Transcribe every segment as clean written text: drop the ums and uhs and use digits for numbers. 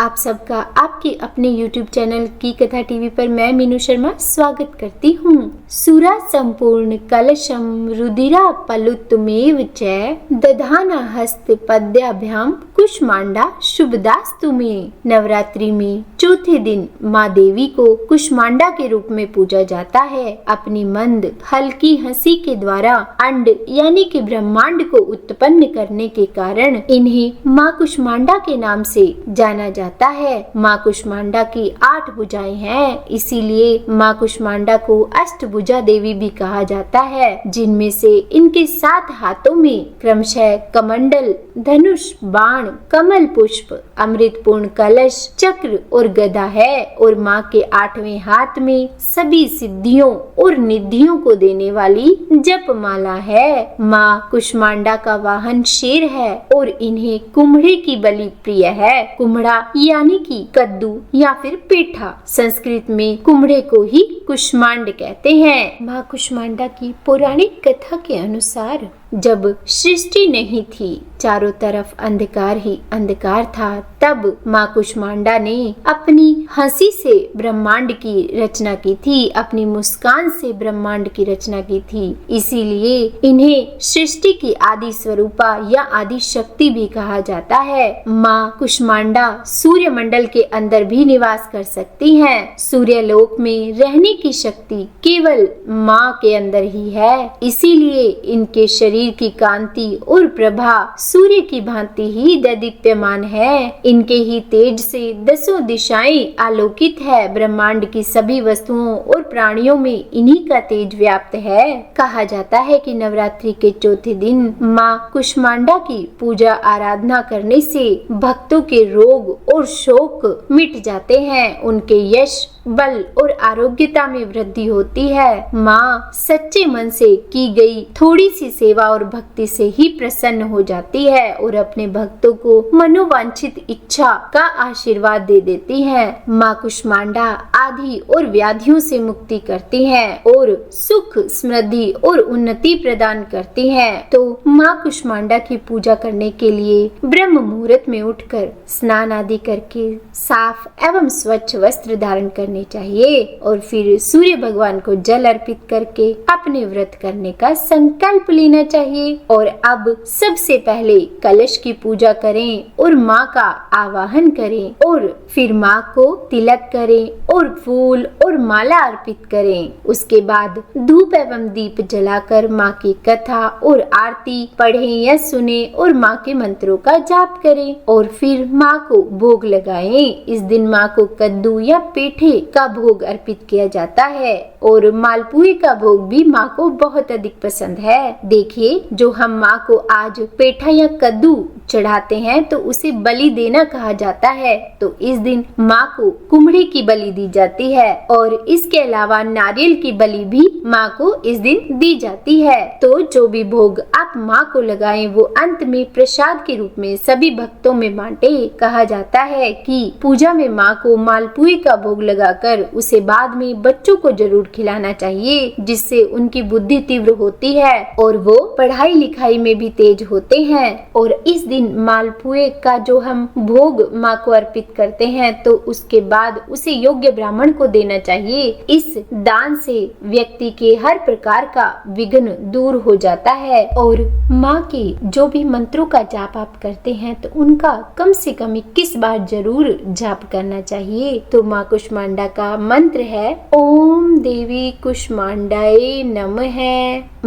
आप सबका आपके अपने YouTube चैनल की कथा टीवी पर मैं मीनू शर्मा स्वागत करती हूँ। सुरा संपूर्ण कलशम रुधिरा पलुत्तमेव च दधाना हस्त पद्याभ्याम कुष्मांडा शुभदास्तु में। नवरात्रि में चौथे दिन माँ देवी को कुष्मांडा के रूप में पूजा जाता है। अपनी मंद हल्की हंसी के द्वारा अंड यानी कि ब्रह्मांड को उत्पन्न करने के कारण इन्हें माँ कुष्मांडा के नाम से जाना जाता है। माँ कुष्मांडा की 8 भुजाएं हैं, इसीलिए माँ कुष्मांडा को अष्टभुजा देवी भी कहा जाता है, जिनमें से इनके 7 हाथों में क्रमशः कमंडल, धनुष, बाण, कमल पुष्प, अमृतपूर्ण कलश, चक्र और गदा है और माँ के 8वें हाथ में सभी सिद्धियों और निधियों को देने वाली जपमाला है। माँ कुष्मांडा का वाहन शेर है और इन्हें कुम्हड़े की बलि प्रिय है। कुम्हड़ा यानी कि कद्दू या फिर पेठा, संस्कृत में कुम्हड़े को ही कुष्मांड कहते हैं। माँ कुष्मांडा की पौराणिक कथा के अनुसार जब सृष्टि नहीं थी, चारों तरफ अंधकार ही अंधकार था, तब माँ कुष्मांडा ने अपनी हंसी से ब्रह्मांड की रचना की थी, अपनी मुस्कान से ब्रह्मांड की रचना की थी। इसीलिए इन्हें सृष्टि की आदि स्वरूपा या आदि शक्ति भी कहा जाता है। माँ कुष्मांडा सूर्य मंडल के अंदर भी निवास कर सकती हैं। सूर्यलोक में रहने की शक्ति केवल माँ के अंदर ही है, इसीलिए इनके शरीर की कांति और प्रभा सूर्य की भांति ही दैदीप्यमान है। इनके ही तेज से 10 दिशाएं आलोकित है। ब्रह्मांड की सभी वस्तुओं और प्राणियों में इन्हीं का तेज व्याप्त है। कहा जाता है कि नवरात्रि के चौथे दिन माँ कुष्मांडा की पूजा आराधना करने से भक्तों के रोग और शोक मिट जाते हैं, उनके यश, बल और आरोग्यता में वृद्धि होती है। माँ सच्चे मन से की गई थोड़ी सी सेवा और भक्ति से ही प्रसन्न हो जाती है और अपने भक्तों को मनोवांछित इच्छा का आशीर्वाद दे देती है। माँ कुष्मांडा आदि और व्याधियों से मुक्ति करती है और सुख, समृद्धि और उन्नति प्रदान करती है। तो माँ कुष्मांडा की पूजा करने के लिए ब्रह्म मुहूर्त में उठकर स्नान आदि करके साफ एवं स्वच्छ वस्त्र धारण करने चाहिए और फिर सूर्य भगवान को जल अर्पित करके अपने व्रत करने का संकल्प लेना चाहिए। और अब सबसे पहले कलश की पूजा करें और माँ का आवाहन करें और फिर माँ को तिलक करें और फूल और माला अर्पित करें। उसके बाद धूप एवं दीप जलाकर माँ की कथा और आरती पढ़ें या सुने और माँ के मंत्रों का जाप करें और फिर माँ को भोग लगाएं। इस दिन माँ को कद्दू या पेठे का भोग अर्पित किया जाता है और मालपुए का भोग भी माँ को बहुत अधिक पसंद है। देखिए, जो हम माँ को आज पेठा या कद्दू चढ़ाते हैं तो उसे बलि देना कहा जाता है। तो इस दिन माँ को कुम्हड़े की बलि दी जाती है और इसके अलावा नारियल की बलि भी माँ को इस दिन दी जाती है। तो जो भी भोग आप माँ को लगाएं वो अंत में प्रसाद के रूप में सभी भक्तों में बांटे। कहा जाता है कि पूजा में माँ को मालपुए का भोग लगाकर उसे बाद में बच्चों को जरूर खिलाना चाहिए, जिससे उनकी बुद्धि तीव्र होती है और वो पढ़ाई लिखाई में भी तेज होते हैं। और इस दिन मालपुए का जो हम भोग माँ को अर्पित करते हैं तो उसके बाद उसे योग्य ब्राह्मण को देना चाहिए। इस दान से व्यक्ति के हर प्रकार का विघ्न दूर हो जाता है। और माँ के जो भी मंत्रों का जाप आप करते हैं तो उनका कम से कम 21 बार जरूर जाप करना चाहिए। तो माँ कुष्मांडा का मंत्र है ओम देवी कुष्मांडाय नमः।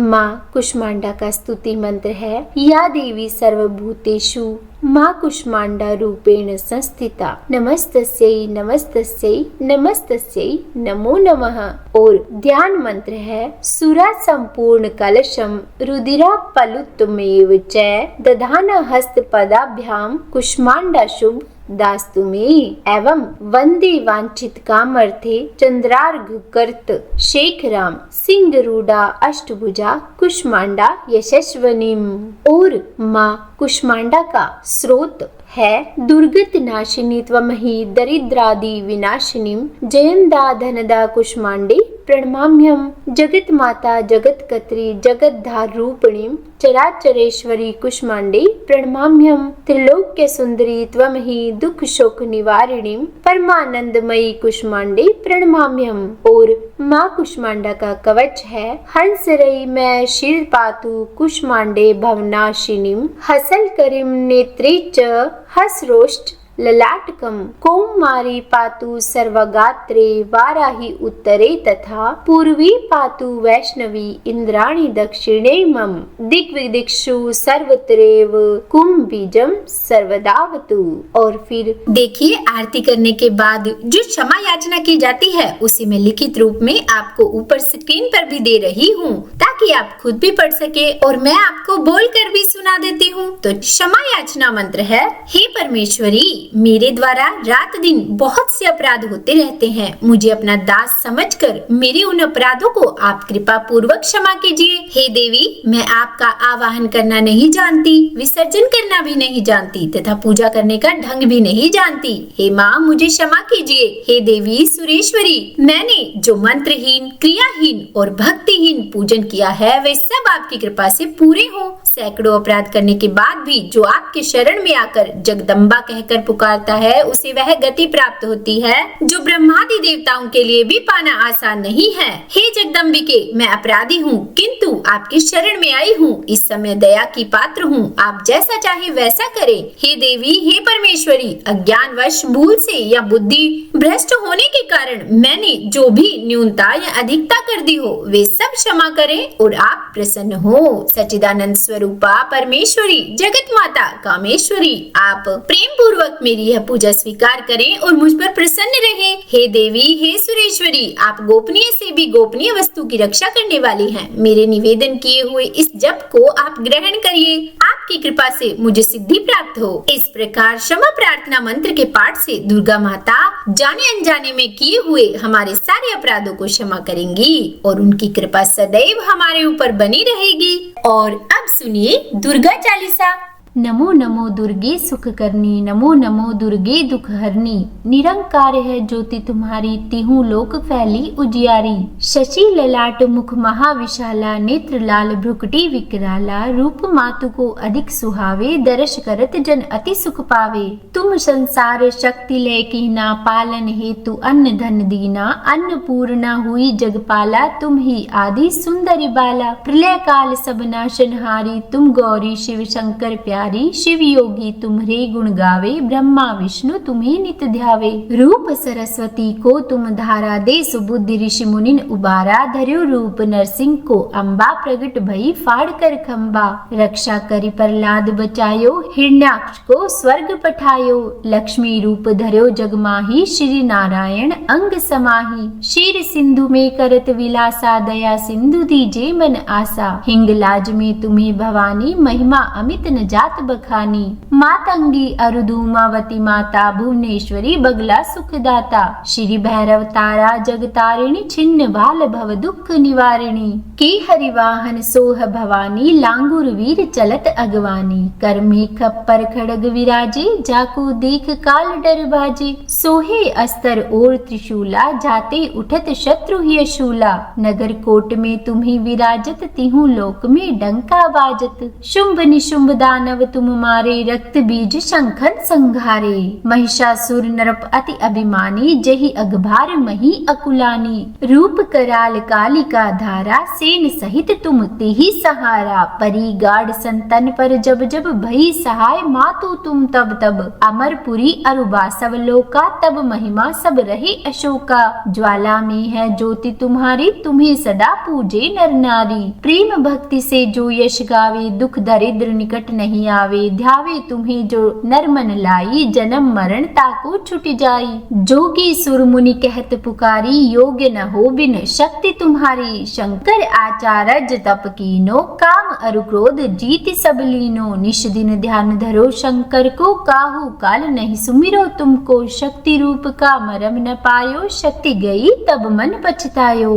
माँ कुष्मांडा का स्तुति मंत्र है या देवी सर्वभूतेषु माँ कुष्मांडा रूपेण संस्थिता नमस्तस्यै नमस्तस्यै नमस्तस्यै नमो नमः। और ध्यान मंत्र है सुरा संपूर्ण कलशम रुधिरा पलुत्तमेव च दधाना हस्त पदाभ्याम कुष्मांडा शुभ दास्तु में एवं वंदे वांछित कामर्थे चंद्रार्घ कर्त शेखराम सिंह रूढ़ा अष्टभुजा कुष्मांडा यशस्वनीम। और माँ कुष्मांडा का स्रोत है दुर्गत नाशिनी त्वमहि दरिद्रादि विनाशिनीम जयंदा धनदा कुष्मांडे प्रणमाम्यहम्। जगत माता जगत कत्री जगत धार रूपिणीं चराचरेश्वरी कुष्मांडे प्रणमाम्यहम्। त्रिलोक्य सुंदरी त्वं ही दुख शोक निवारिणीं परमानंदमयी कुष्मांडे प्रणमाम्यहम्। और माँ कुष्मांडा का कवच है, हंस रई मैं शीर पातु कुष्मांडे भवनाशिनीं हसल करीं नेत्रे च हसरोष्ट ललाटकम कौमारी पातु सर्वगात्रे वाराही उत्तरे तथा पूर्वी पातु वैष्णवी इंद्राणी दक्षिणे मम दिग्विदिक्षु सर्वत्रैव कुंभीजम सर्वदावतु। और फिर देखिए, आरती करने के बाद जो क्षमा याचना की जाती है उसे मैं लिखित रूप में आपको ऊपर स्क्रीन पर भी दे रही हूँ ताकि आप खुद भी पढ़ सके और मैं आपको बोलकर भी सुना देती हूँ। तो क्षमा याचना मंत्र है, हे परमेश्वरी, मेरे द्वारा रात दिन बहुत से अपराध होते रहते हैं। मुझे अपना दास समझकर मेरे उन अपराधों को आप कृपा पूर्वक क्षमा कीजिए। हे देवी, मैं आपका आवाहन करना नहीं जानती, विसर्जन करना भी नहीं जानती तथा पूजा करने का ढंग भी नहीं जानती। हे माँ, मुझे क्षमा कीजिए। हे देवी सुरेश्वरी, मैंने जो मंत्रहीन, क्रियाहीन और भक्तिहीन पूजन किया है वे सब आपकी कृपा से पूरे हो। सैकड़ों अपराध करने के बाद भी जो आपके शरण में आकर जगदम्बा कहकर पुकारता है उसे वह गति प्राप्त होती है जो ब्रह्मादि देवताओं के लिए भी पाना आसान नहीं है। हे जगदम्बिके, मैं अपराधी हूँ किंतु आपकी शरण में आई हूँ। इस समय दया की पात्र हूँ, आप जैसा चाहे वैसा करें। हे देवी, हे परमेश्वरी, अज्ञानवश भूल से या बुद्धि भ्रष्ट होने के कारण मैंने जो भी न्यूनता या अधिकता कर दी हो वे सब क्षमा करें और आप प्रसन्न हो। सच्चिदानंद स्वरूपा परमेश्वरी, जगत माता कामेश्वरी, आप प्रेम पूर्वक मेरी यह पूजा स्वीकार करें और मुझ पर प्रसन्न रहें। हे देवी, हे सुरेश्वरी, आप गोपनीय से भी गोपनीय वस्तु की रक्षा करने वाली हैं। मेरे निवेदन किए हुए इस जप को आप ग्रहण करिए। आपकी कृपा से मुझे सिद्धि प्राप्त हो। इस प्रकार क्षमा प्रार्थना मंत्र के पाठ से दुर्गा माता जाने अनजाने में किए हुए हमारे सारे अपराधों को क्षमा करेंगी और उनकी कृपा सदैव हमारे ऊपर बनी रहेगी। और अब सुनिए दुर्गा चालीसा। नमो नमो दुर्गे सुख करनी, नमो नमो दुर्गे दुख हरनी। निरंकार है ज्योति तुम्हारी, तिहु लोक फैली उजियारी। शशि ललाट मुख महाविशाला, नेत्र लाल भ्रुकुटी विकराला। रूप मातु को अधिक सुहावे, दर्श करत जन अति सुख पावे। तुम संसार शक्ति लय कीना, पालन हेतु अन्न धन दीना। अन्नपूर्णा हुई जगपाला, तुम ही आदि सुंदरी बाला। प्रलय काल सब नाशनहारी, तुम गौरी शिव शंकर प्यारी। शिव योगी तुम्हारे गुण गावे, ब्रह्मा विष्णु तुम्हें नित ध्यावे। रूप सरस्वती को तुम धारा दे, सुबुद्धि ऋषि मुनिन उबारा। धर्यो रूप नरसिंह को अम्बा, प्रगट भई फाड़ कर खम्बा। रक्षा करी प्रहलाद बचायो, हिरण्याक्ष को स्वर्ग पठायो। लक्ष्मी रूप धर्यो जगमाही, श्री नारायण अंग समाही। क्षीर सिंधु में करत विलासा, दया सिंधु दीजे मन आसा। हिंगलाज में तुम्हें भवानी, महिमा अमित न जात बखानी। मातंगी अरुधुमावती माता, भुवनेश्वरी बगला सुखदाता। श्री भैरव तारा जगतारिणी, छिन्न बाल भव दुख निवारिणी। की हरिवाहन सोह भवानी, लांगुर वीर चलत अगवानी। कर में खप्पर खड़ग विराजे, जाको देख काल डर भाजे। सोहे अस्तर और त्रिशूला, जाते उठत शत्रु ही शूला। नगर कोट में तुम्हें विराजत, तिहु लोक में डंका बाजत। शुंभ निशुंभ दानव तुम मारे, रक्त बीज शंखन संघारे। महिषासुर नरप अति अभिमानी, जहि अगभार मही अकुलानी। रूप कराल कालिका धारा, सेन सहित तुम तेहि सहारा। परी गाढ़ संतन पर जब जब, भई सहाय मातु तुम तब तब। अमरपुरी अरुबा सब लोका, तब महिमा सब रहे अशोका। ज्वाला में है ज्योति तुम्हारी, तुम्हें सदा पूजे नर नारी। प्रेम भक्ति से जो यश गावे, दुख दरिद्र निकट नहीं आवे। ध्यावे तुम्हें जो नर मन लाई, जन्म मरण ताको छुट जाई। जोगी सुर मुनि कहत पुकारी, योग्य न हो बिन शक्ति तुम्हारी। शंकर आचार्य तप कीनो, काम अरु क्रोध जीत सब लीनो। निश दिन ध्यान धरो शंकर को, काहू काल नहीं सुमिरो तुमको। शक्ति रूप का मरम न पायो, शक्ति गई तब मन पछतायो।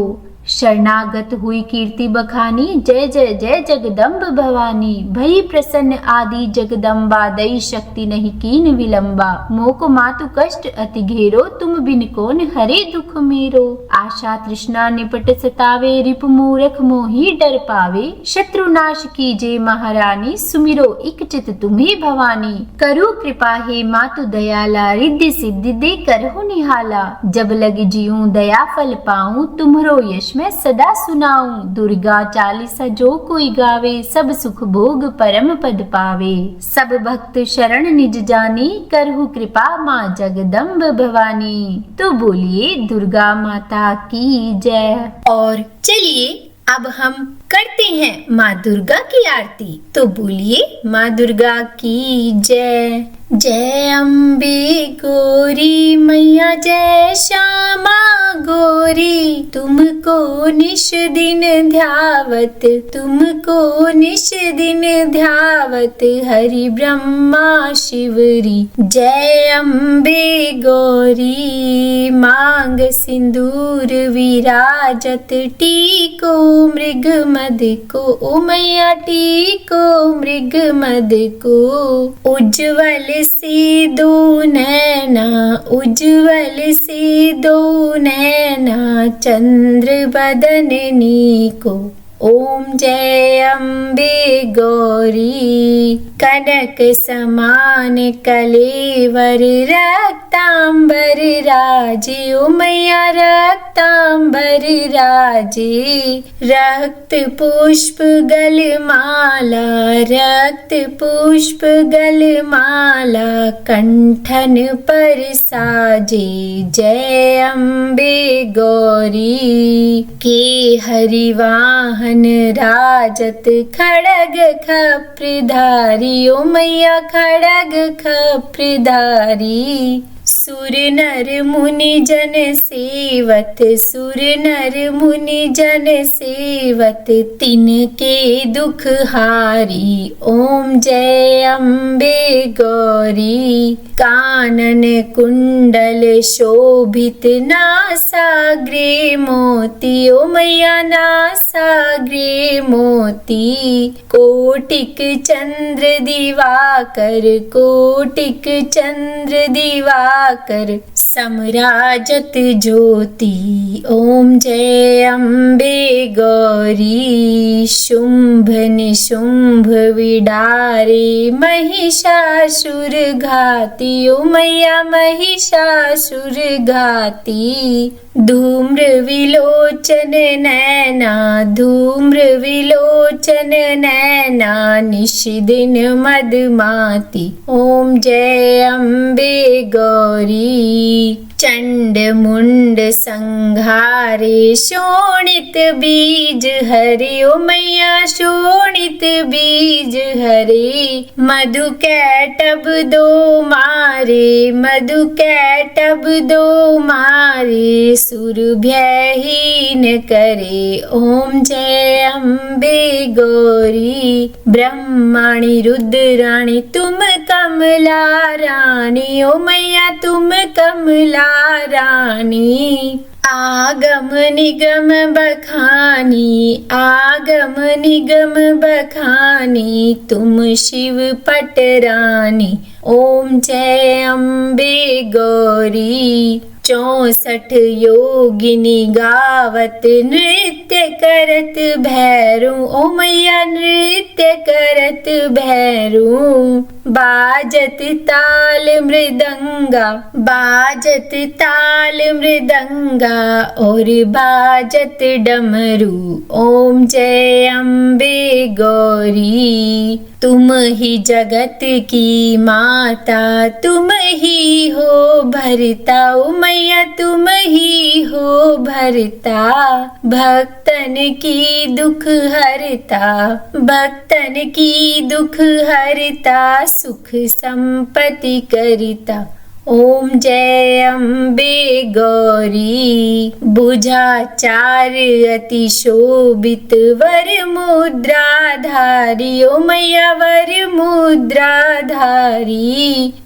शरणागत हुई कीर्ति बखानी, जय जय जय जगदम्ब भवानी। भई प्रसन्न आदि जगदम्बा, दई शक्ति नहीं कीन विलंबा। मोको मातु कष्ट अति घेरो, तुम बिन कौन हरे दुख मेरो। आशा तृष्णा निपट सतावे, रिपु मूरख मोहि डर पावे। शत्रु नाश कीजे महारानी, सुमिरो इक चित तुम्ही भवानी। करु कृपा हे मातु दयाला, रिद्धि सिद्धि दे करहु निहाला। जब लग जियूं दया फल पाऊं, तुम्हरो यश मैं सदा सुनाऊं। दुर्गा चालीसा जो कोई गावे, सब सुख भोग परम पद पावे। सब भक्त शरण निज जानी, करहु कृपा माँ जगदम्ब भवानी। तो बोलिए दुर्गा माता की जय। और चलिए अब हम करते हैं माँ दुर्गा की आरती। तो बोलिए माँ दुर्गा की जय। जय अम्बे गौरी मैया, जय श्यामा गौरी। तुमको निश दिन ध्यावत, तुमको निश दिन ध्यावत, हरि ब्रह्मा शिवरी। जय अम्बे गौरी, मांग सिंदूर विराजत, टीको मृग मद को। ओ मैया टीको मृग मद को। उज्ज्वल से दो नैना, उज्ज्वल से दो नैना, चंद्र बदननी को। ओम जय अम्बे गौरी। कनक समान कलेवर, रक्तांबर राजे। ओ मैया रक्तांबर राजे। रक्त पुष्प गलमाला, रक्त पुष्प गलमाला, कंठन पर साजे। जय अम्बे गौरी। के हरिवाहन राजत, खड़ग खप्रधारी। ओ मैया खड़ग खप्रधारी। सुर नर मुनि जन सेवत, सुर नर मुनि जन सेवत, तिनके दुख हारी। ओम जय अम्बे गौरी। कानन कुंडल शोभित, नासाग्रे मोती। ओ मैया नासाग्रे मोती। कोटिक चंद्र दिवाकर, कोटिक चंद्र दिवाकर, समराजत ज्योति। ओम जय अम्बे गौरी। शुंभ निशुंभ विडारे, महिषासुर घाती। ओ मैया महिषासुर घाती। धूम्र विलोचन नैना, धूम्र विलोचन नैना, निश दिन मदमाती। ओम जय अम्बे गौरी। चंड मुंड संघारे, शोणित बीज हरे। ओ मैया शोणित बीज हरे। मधु कैटब दो मारे, मधु कैटब दो मारे, सुरभ्यहीन करे। ओम जय अम्बे गौरी। ब्रह्मणि रुद्राणि, तुम कमला रानी। ओ मैया तुम कमला रानी। आगम निगम बखानी, आगम निगम बखानी, तुम शिव पटरानी। ओम जय अम्बे गौरी। 64 योगिनी गावत, नृत्य करत भैरू। ओ मैया नृत्य करत भैरू। बाजत ताल मृदंगा, बाजत ताल मृदंगा, और बाजत डमरू। ओम जय अम्बे गौरी। तुम ही जगत की माता, तुम ही हो भरता। ओ मैया तुम ही हो भरता। भक्तन की दुख हरता, भक्तन की दुख हरता, सुख संपत्ति करता। ओम जय अम्बे गौरी बुझाचार अति शोभित वर मुद्राधारी। ओ मैया वर मुद्राधारी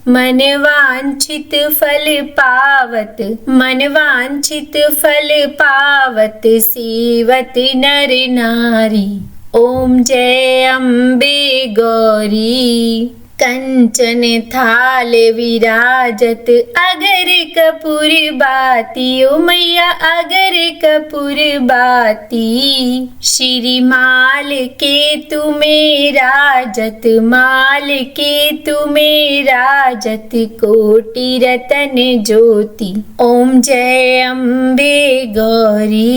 मन वांछित फल पावत, मन वांछित फल पावत सेवत नर नारी। ओम जय अम्बे गौरी कंचन थाल विराजत अगर कपूर बाती। ओ मैया अगर कपूर बाती श्री माल के तुम्हें राजत, माल के तुम्हें राजत कोटि रतन ज्योति। ओम जय अम्बे गौरी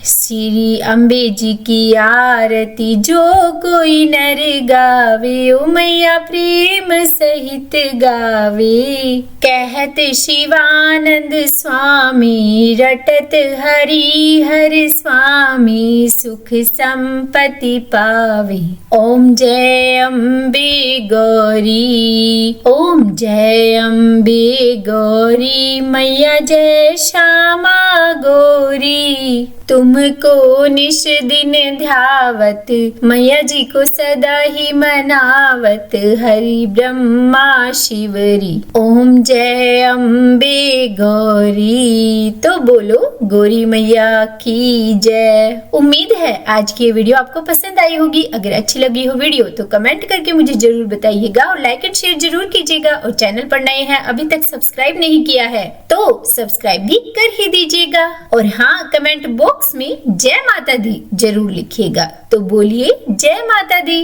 श्री अम्बे जी की आरती जो कोई नर गावे। ओ मैया प्रेम सहित गावे कहत शिवानंद स्वामी रटत हरि हर स्वामी सुख संपत्ति पावे। ओम जय अम्बे गौरी, ओम जय अम्बे गौरी मैया जय श्यामा गौरी। तुमको निश दिन ध्यावत मैया जी को सदा ही मनावत हरि ब्रह्मा शिवरी। ओम जय अम्बे गौरी। तो बोलो गौरी मैया की जय। उम्मीद है आज की ये वीडियो आपको पसंद आई होगी। अगर अच्छी लगी हो वीडियो तो कमेंट करके मुझे जरूर बताइएगा और लाइक एंड शेयर जरूर कीजिएगा। और चैनल पर नए हैं अभी तक सब्सक्राइब नहीं किया है तो सब्सक्राइब भी कर ही दीजिएगा। और हाँ, कमेंट बॉक्स में जय माता दी जरूर लिखिएगा। तो बोलिए जय माता दी।